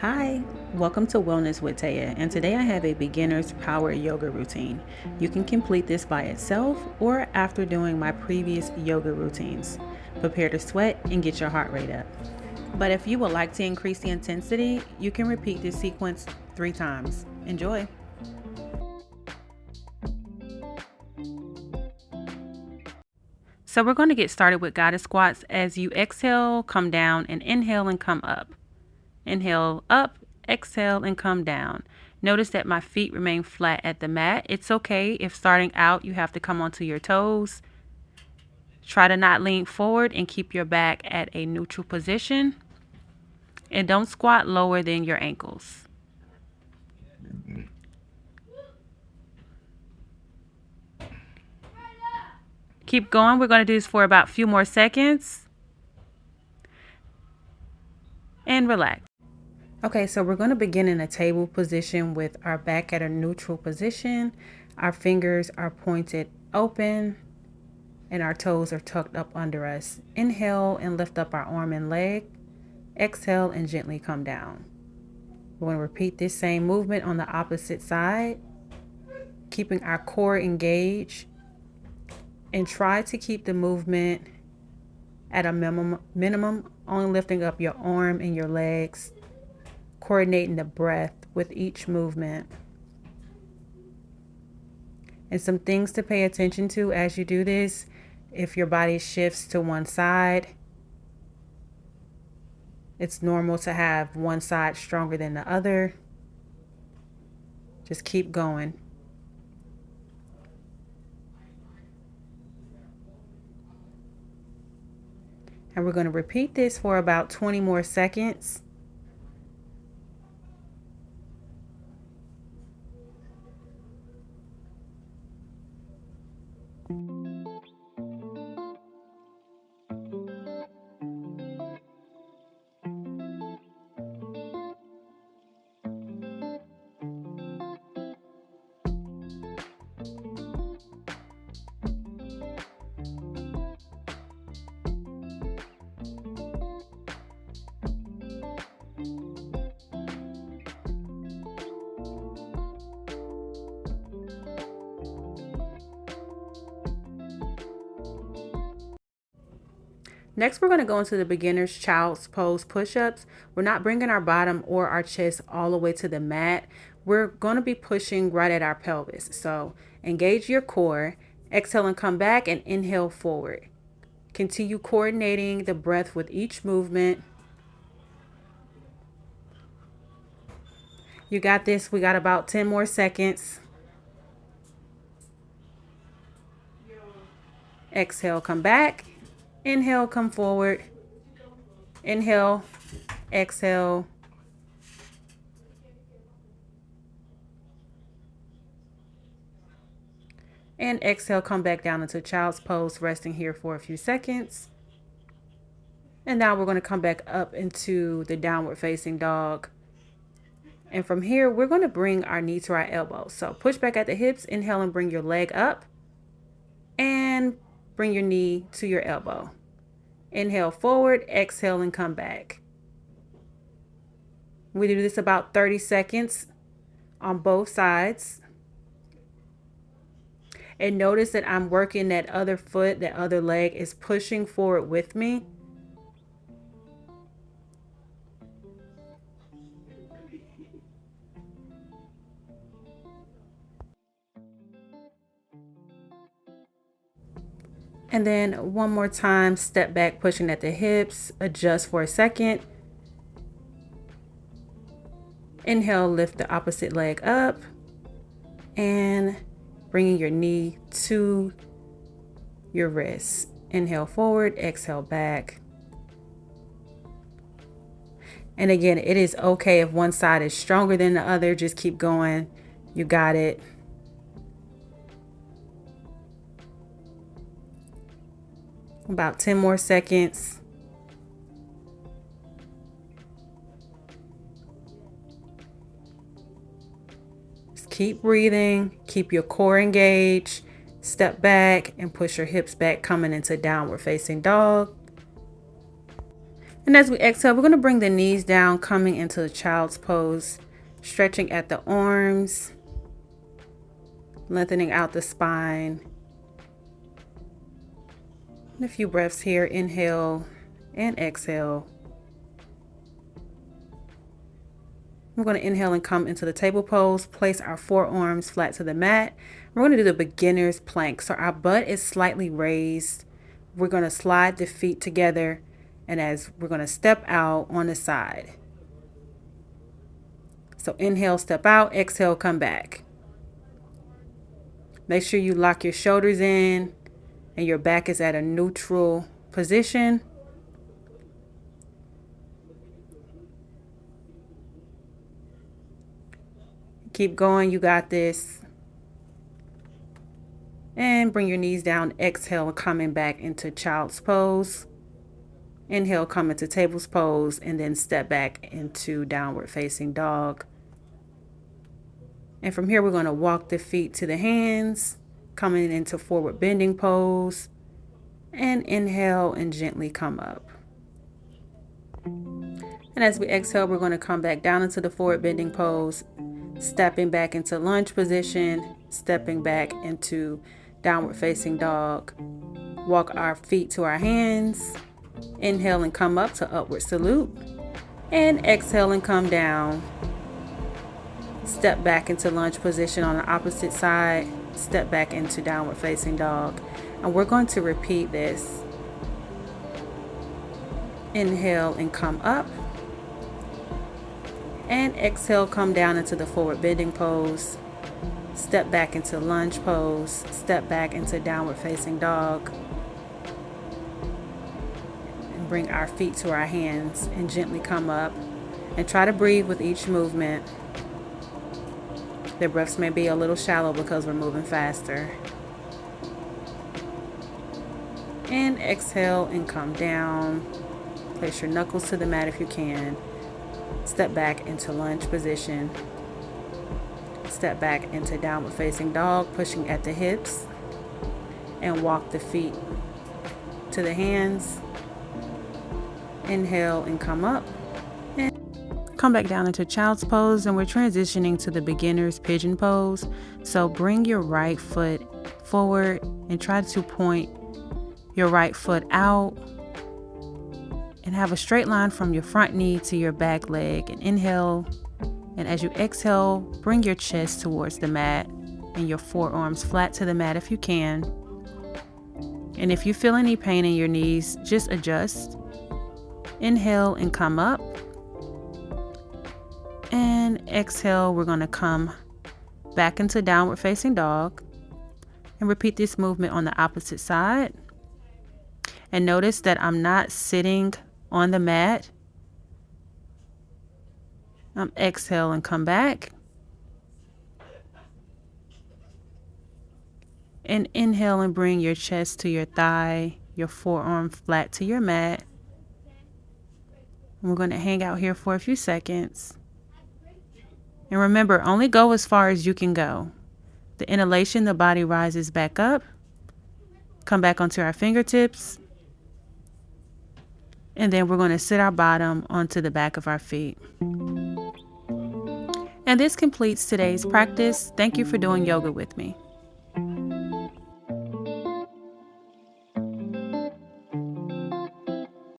Hi, welcome to Wellness with Taia, and today I have a beginner's power yoga routine. You can complete this by itself or after doing my previous yoga routines. Prepare to sweat and get your heart rate up. But if you would like to increase the intensity, you can repeat this sequence 3 times. Enjoy! So we're going to get started with goddess squats. As you exhale, come down, and inhale and come up. Inhale up, exhale, and come down. Notice that my feet remain flat at the mat. It's okay if starting out you have to come onto your toes. Try to not lean forward and keep your back at a neutral position. And don't squat lower than your ankles. Keep going. We're going to do this for about a few more seconds. And relax. Okay, so we're going to begin in a table position with our back at a neutral position. Our fingers are pointed open and our toes are tucked up under us. Inhale and lift up our arm and leg. Exhale and gently come down. We're going to repeat this same movement on the opposite side, keeping our core engaged, and try to keep the movement at a minimum, only lifting up your arm and your legs, coordinating the breath with each movement. And some things to pay attention to as you do this: if your body shifts to one side, it's normal to have one side stronger than the other. Just keep going. And we're going to repeat this for about 20 more seconds. Next, we're going to go into the beginner's child's pose push-ups. We're not bringing our bottom or our chest all the way to the mat. We're going to be pushing right at our pelvis. So engage your core, exhale and come back, and inhale forward. Continue coordinating the breath with each movement. You got this. We got about 10 more seconds. Exhale, come back. Inhale, come forward. Inhale, exhale. And exhale, come back down into child's pose, resting here for a few seconds. And now we're going to come back up into the downward facing dog. And from here, we're going to bring our knee to our elbow. So push back at the hips, inhale and bring your leg up. And bring your knee to your elbow. Inhale forward, exhale and come back. We do this about 30 seconds on both sides. And notice that I'm working that other foot, that other leg is pushing forward with me. And then one more time, step back, pushing at the hips, adjust for a second. Inhale, lift the opposite leg up and bringing your knee to your wrist. Inhale forward, exhale back. And again, it is okay if one side is stronger than the other. Just keep going. You got it. About 10 more seconds. Just keep breathing. Keep your core engaged. Step back and push your hips back, coming into downward facing dog. And as we exhale, we're going to bring the knees down, coming into the child's pose, stretching at the arms, lengthening out the spine. And a few breaths here, inhale and exhale. We're going to inhale and come into the table pose, place our forearms flat to the mat. We're going to do the beginner's plank. So our butt is slightly raised. We're going to slide the feet together, and as we're going to step out on the side. So inhale, step out, exhale, come back. Make sure you lock your shoulders in and your back is at a neutral position. Keep going, you got this. And bring your knees down, exhale, coming back into child's pose. Inhale, come into table's pose, and then step back into downward facing dog. And from here, we're going to walk the feet to the hands, coming into forward bending pose, and inhale and gently come up. And as we exhale, we're going to come back down into the forward bending pose, stepping back into lunge position, stepping back into downward facing dog. Walk our feet to our hands, inhale and come up to upward salute, and exhale and come down. Step back into lunge position on the opposite side, step back into downward facing dog. And we're going to repeat this. Inhale and come up, and exhale, come down into the forward bending pose, step back into lunge pose, step back into downward facing dog, and bring our feet to our hands and gently come up, and try to breathe with each movement. The breaths may be a little shallow because we're moving faster. And exhale and come down. Place your knuckles to the mat if you can. Step back into lunge position. Step back into downward facing dog, pushing at the hips. And walk the feet to the hands. Inhale and come up. Come back down into child's pose, and we're transitioning to the beginner's pigeon pose. So bring your right foot forward and try to point your right foot out and have a straight line from your front knee to your back leg. And inhale, and as you exhale, bring your chest towards the mat and your forearms flat to the mat if you can. And if you feel any pain in your knees, just adjust. Inhale and come up. And exhale, we're going to come back into downward facing dog and repeat this movement on the opposite side. And notice that I'm not sitting on the mat. Exhale and come back. And inhale and bring your chest to your thigh, your forearm flat to your mat. And we're going to hang out here for a few seconds. And remember, only go as far as you can go. The inhalation, the body rises back up. Come back onto our fingertips. And then we're going to sit our bottom onto the back of our feet. And this completes today's practice. Thank you for doing yoga with me.